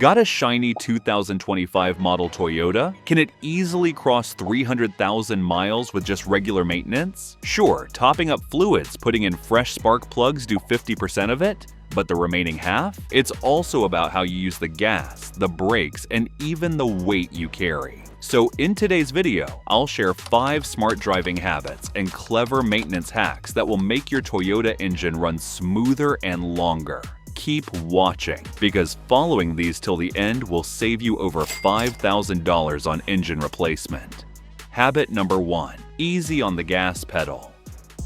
Got a shiny 2025 model Toyota? Can it easily cross 300,000 miles with just regular maintenance? Sure, topping up fluids, putting in fresh spark plugs do 50% of it, but the remaining half? It's also about how you use the gas, the brakes, and even the weight you carry. So in today's video, I'll share 5 smart driving habits and clever maintenance hacks that will make your Toyota engine run smoother and longer. Keep watching, because following these till the end will save you over $5,000 on engine replacement. Habit number 1. Easy on the gas pedal.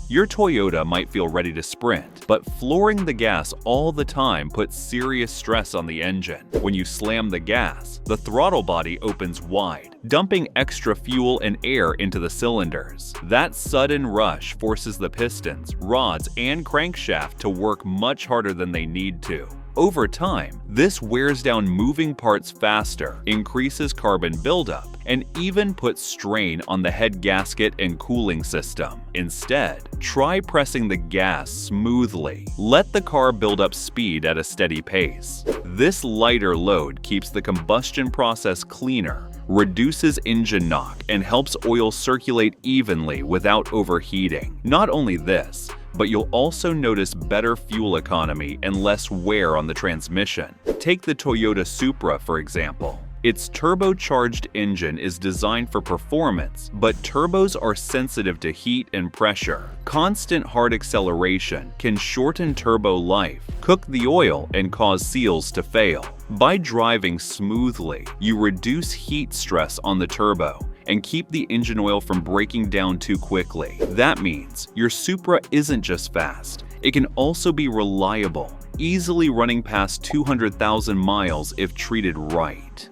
Your Toyota might feel ready to sprint, but flooring the gas all the time puts serious stress on the engine. When you slam the gas, the throttle body opens wide, dumping extra fuel and air into the cylinders. That sudden rush forces the pistons, rods, and crankshaft to work much harder than they need to. Over time, this wears down moving parts faster, increases carbon buildup, and even puts strain on the head gasket and cooling system. Instead, try pressing the gas smoothly. Let the car build up speed at a steady pace. This lighter load keeps the combustion process cleaner, reduces engine knock, and helps oil circulate evenly without overheating. Not only this, but you'll also notice better fuel economy and less wear on the transmission. Take the Toyota Supra, for example. Its turbocharged engine is designed for performance, but turbos are sensitive to heat and pressure. Constant hard acceleration can shorten turbo life, cook the oil, and cause seals to fail. By driving smoothly, you reduce heat stress on the turbo and keep the engine oil from breaking down too quickly. That means your Supra isn't just fast, it can also be reliable, easily running past 200,000 miles if treated right.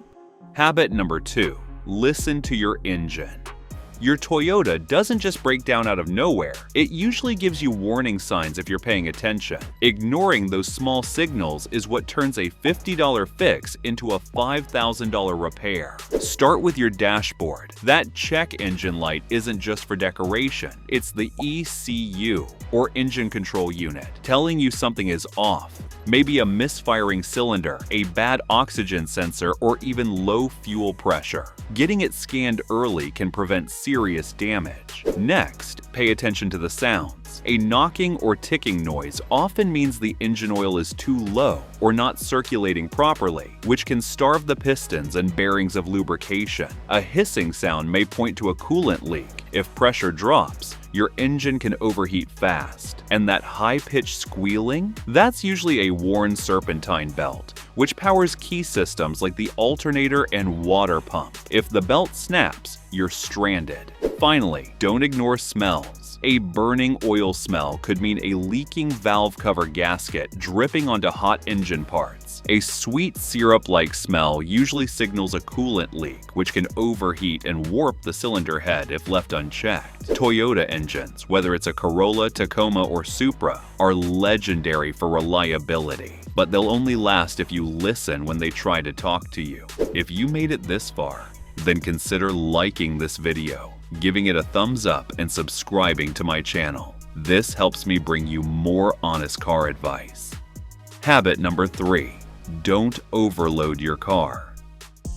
Habit number 2. Listen to your engine. Your Toyota doesn't just break down out of nowhere. It usually gives you warning signs if you're paying attention. Ignoring those small signals is what turns a $50 fix into a $5,000 repair. Start with your dashboard. That check engine light isn't just for decoration. It's the ECU, or engine control unit, telling you something is off. Maybe a misfiring cylinder, a bad oxygen sensor, or even low fuel pressure. Getting it scanned early can prevent serious damage. Next, pay attention to the sounds. A knocking or ticking noise often means the engine oil is too low or not circulating properly, which can starve the pistons and bearings of lubrication. A hissing sound may point to a coolant leak. If pressure drops, your engine can overheat fast. And that high-pitched squealing? That's usually a worn serpentine belt, which powers key systems like the alternator and water pump. If the belt snaps, you're stranded. Finally, don't ignore smells. A burning oil smell could mean a leaking valve cover gasket dripping onto hot engine parts. A sweet syrup-like smell usually signals a coolant leak, which can overheat and warp the cylinder head if left unchecked. Toyota engines, whether it's a Corolla, Tacoma, or Supra, are legendary for reliability. But they'll only last if you listen when they try to talk to you. If you made it this far, then consider liking this video, giving it a thumbs up, and subscribing to my channel. This helps me bring you more honest car advice. Habit number 3. Don't overload your car.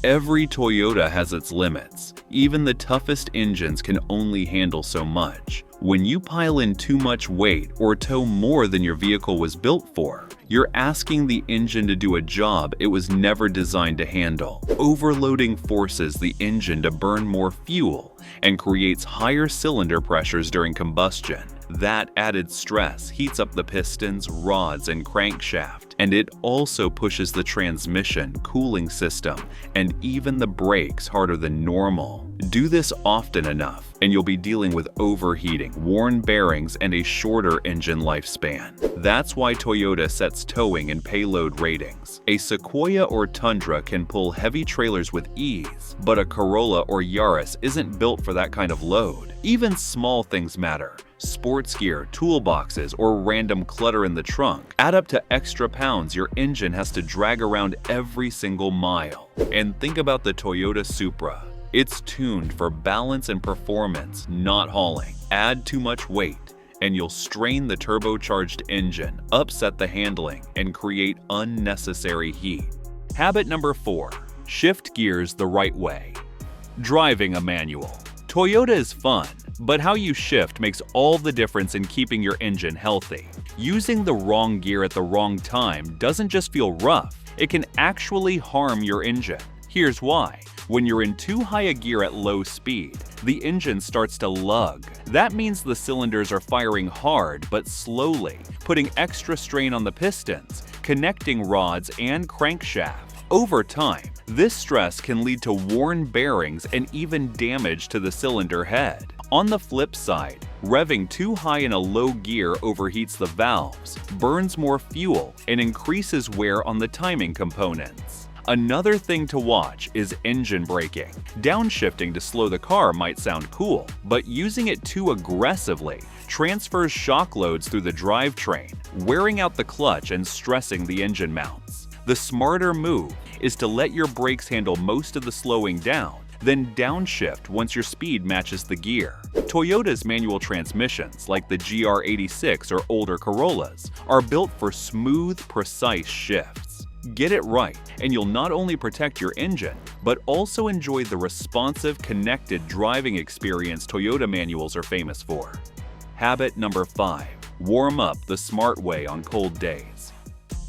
Every Toyota has its limits. Even the toughest engines can only handle so much. When you pile in too much weight or tow more than your vehicle was built for, you're asking the engine to do a job it was never designed to handle. Overloading forces the engine to burn more fuel and creates higher cylinder pressures during combustion. That added stress heats up the pistons, rods, and crankshaft, and it also pushes the transmission, cooling system, and even the brakes harder than normal. Do this often enough, and you'll be dealing with overheating, worn bearings, and a shorter engine lifespan. That's why Toyota sets towing and payload ratings. A Sequoia or Tundra can pull heavy trailers with ease, but a Corolla or Yaris isn't built for that kind of load. Even small things matter. Sports gear, toolboxes, or random clutter in the trunk add up to extra pounds your engine has to drag around every single mile. And think about the Toyota Supra. It's tuned for balance and performance, not hauling. Add too much weight, and you'll strain the turbocharged engine, upset the handling, and create unnecessary heat. Habit number 4. Shift gears the right way. Driving a manual. Toyota is fun, but how you shift makes all the difference in keeping your engine healthy. Using the wrong gear at the wrong time doesn't just feel rough, it can actually harm your engine. Here's why. When you're in too high a gear at low speed, the engine starts to lug. That means the cylinders are firing hard but slowly, putting extra strain on the pistons, connecting rods, and crankshaft. Over time, this stress can lead to worn bearings and even damage to the cylinder head. On the flip side, revving too high in a low gear overheats the valves, burns more fuel, and increases wear on the timing components. Another thing to watch is engine braking. Downshifting to slow the car might sound cool, but using it too aggressively transfers shock loads through the drivetrain, wearing out the clutch and stressing the engine mounts. The smarter move is to let your brakes handle most of the slowing down, then downshift once your speed matches the gear. Toyota's manual transmissions, like the GR86 or older Corollas, are built for smooth, precise shifts. Get it right, and you'll not only protect your engine, but also enjoy the responsive, connected driving experience Toyota manuals are famous for. Habit number 5. Warm up the smart way on cold days.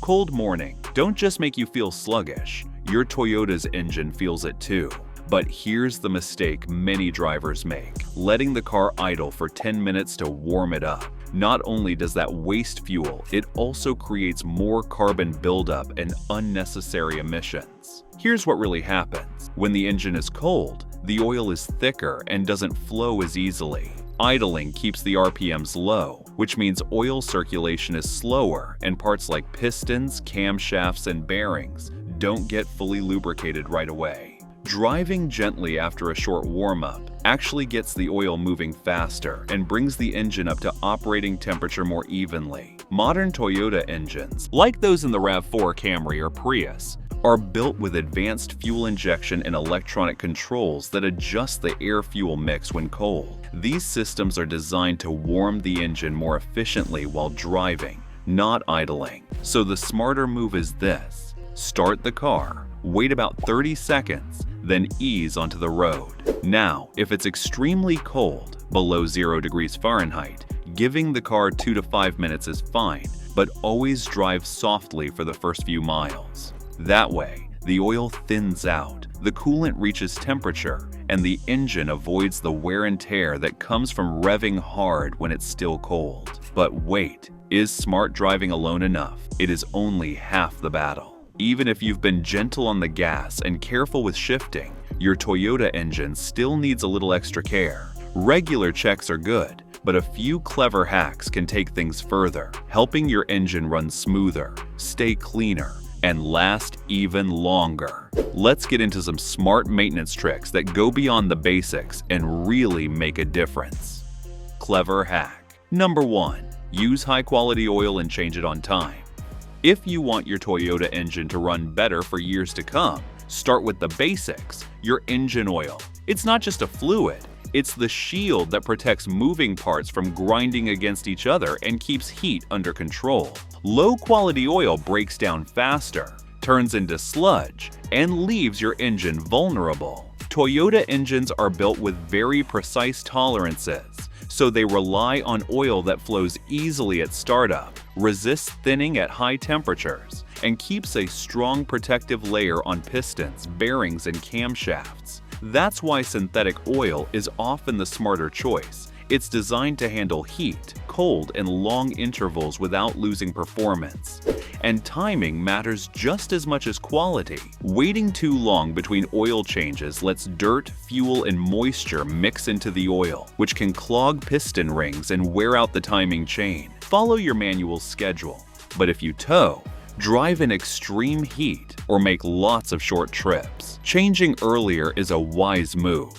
Cold morning don't just make you feel sluggish, your Toyota's engine feels it too. But here's the mistake many drivers make: letting the car idle for 10 minutes to warm it up. Not only does that waste fuel, it also creates more carbon buildup and unnecessary emissions. Here's what really happens. When the engine is cold, the oil is thicker and doesn't flow as easily. Idling keeps the RPMs low, which means oil circulation is slower and parts like pistons, camshafts, and bearings don't get fully lubricated right away. Driving gently after a short warm-up actually gets the oil moving faster and brings the engine up to operating temperature more evenly. Modern Toyota engines, like those in the RAV4 Camry or Prius, are built with advanced fuel injection and electronic controls that adjust the air-fuel mix when cold. These systems are designed to warm the engine more efficiently while driving, not idling. So the smarter move is this: start the car, wait about 30 seconds, then ease onto the road. Now, if it's extremely cold, below 0 degrees Fahrenheit, giving the car 2 to 5 minutes is fine, but always drive softly for the first few miles. That way, the oil thins out, the coolant reaches temperature, and the engine avoids the wear and tear that comes from revving hard when it's still cold. But wait, is smart driving alone enough? It is only half the battle. Even if you've been gentle on the gas and careful with shifting, your Toyota engine still needs a little extra care. Regular checks are good, but a few clever hacks can take things further, helping your engine run smoother, stay cleaner, and last even longer. Let's get into some smart maintenance tricks that go beyond the basics and really make a difference. Clever hack. Number 1. Use high-quality oil and change it on time. If you want your Toyota engine to run better for years to come, start with the basics: your engine oil. It's not just a fluid, it's the shield that protects moving parts from grinding against each other and keeps heat under control. Low-quality oil breaks down faster, turns into sludge, and leaves your engine vulnerable. Toyota engines are built with very precise tolerances, so they rely on oil that flows easily at startup, resists thinning at high temperatures, and keeps a strong protective layer on pistons, bearings, and camshafts. That's why synthetic oil is often the smarter choice. It's designed to handle heat, cold, and long intervals without losing performance. And timing matters just as much as quality. Waiting too long between oil changes lets dirt, fuel, and moisture mix into the oil, which can clog piston rings and wear out the timing chain. Follow your manual's schedule, but if you tow, drive in extreme heat, or make lots of short trips, changing earlier is a wise move.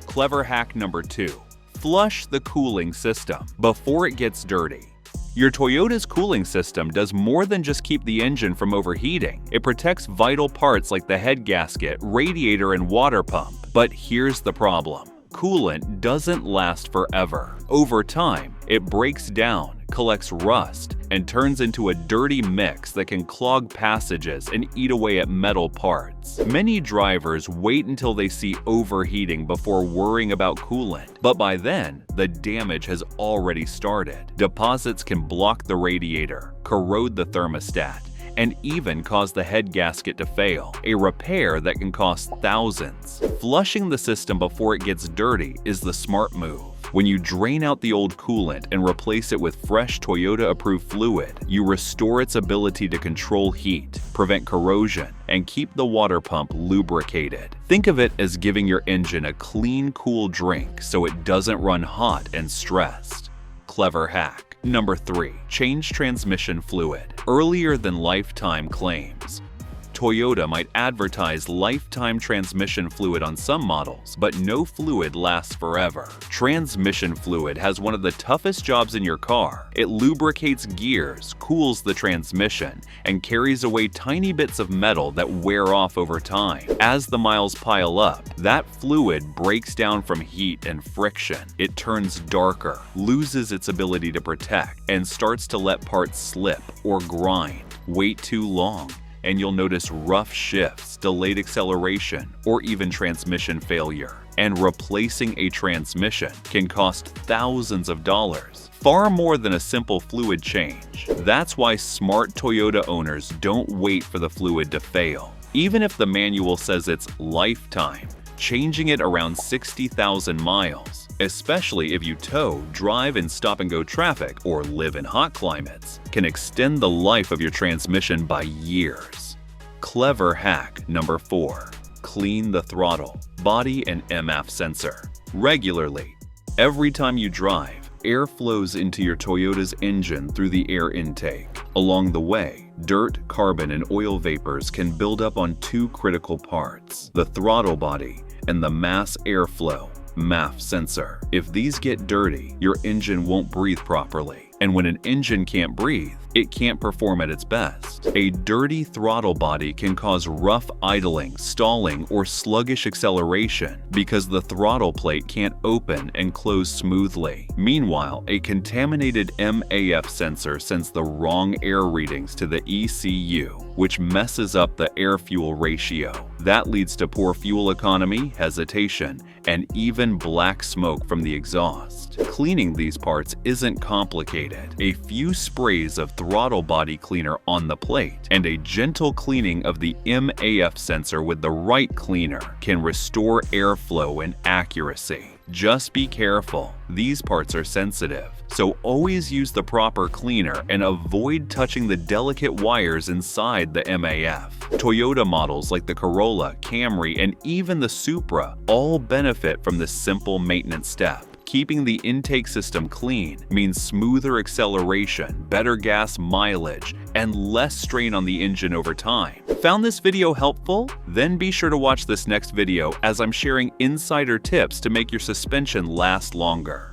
Clever hack number 2. Flush the cooling system before it gets dirty. Your Toyota's cooling system does more than just keep the engine from overheating. It protects vital parts like the head gasket, radiator, and water pump. But here's the problem. Coolant doesn't last forever. Over time, it breaks down, collects rust and turns into a dirty mix that can clog passages and eat away at metal parts. Many drivers wait until they see overheating before worrying about coolant, but by then, the damage has already started. Deposits can block the radiator, corrode the thermostat, and even cause the head gasket to fail, a repair that can cost thousands. Flushing the system before it gets dirty is the smart move. When you drain out the old coolant and replace it with fresh Toyota-approved fluid, you restore its ability to control heat, prevent corrosion, and keep the water pump lubricated. Think of it as giving your engine a clean, cool drink so it doesn't run hot and stressed. Clever hack. Number 3. Change transmission fluid. Earlier than lifetime claims. Toyota might advertise lifetime transmission fluid on some models, but no fluid lasts forever. Transmission fluid has one of the toughest jobs in your car. It lubricates gears, cools the transmission, and carries away tiny bits of metal that wear off over time. As the miles pile up, that fluid breaks down from heat and friction. It turns darker, loses its ability to protect, and starts to let parts slip or grind. Wait too long, and you'll notice rough shifts, delayed acceleration, or even transmission failure. And replacing a transmission can cost thousands of dollars, far more than a simple fluid change. That's why smart Toyota owners don't wait for the fluid to fail. Even if the manual says it's lifetime, changing it around 60,000 miles, especially if you tow, drive, and stop-and-go traffic or live in hot climates, can extend the life of your transmission by years. Clever hack number 4. Clean the throttle, body, and MF sensor regularly. Every time you drive, air flows into your Toyota's engine through the air intake. Along the way, dirt, carbon, and oil vapors can build up on 2 critical parts: the throttle body and the mass airflow MAF sensor. If these get dirty, your engine won't breathe properly. And when an engine can't breathe, it can't perform at its best. A dirty throttle body can cause rough idling, stalling, or sluggish acceleration because the throttle plate can't open and close smoothly. Meanwhile, a contaminated MAF sensor sends the wrong air readings to the ECU, which messes up the air-fuel ratio. That leads to poor fuel economy, hesitation, and even black smoke from the exhaust. Cleaning these parts isn't complicated. A few sprays of throttle body cleaner on the plate and a gentle cleaning of the MAF sensor with the right cleaner can restore airflow and accuracy. Just be careful. These parts are sensitive, so always use the proper cleaner and avoid touching the delicate wires inside the MAF. Toyota models like the Corolla, Camry, and even the Supra all benefit from this simple maintenance step. Keeping the intake system clean means smoother acceleration, better gas mileage, and less strain on the engine over time. Found this video helpful? Then be sure to watch this next video as I'm sharing insider tips to make your suspension last longer.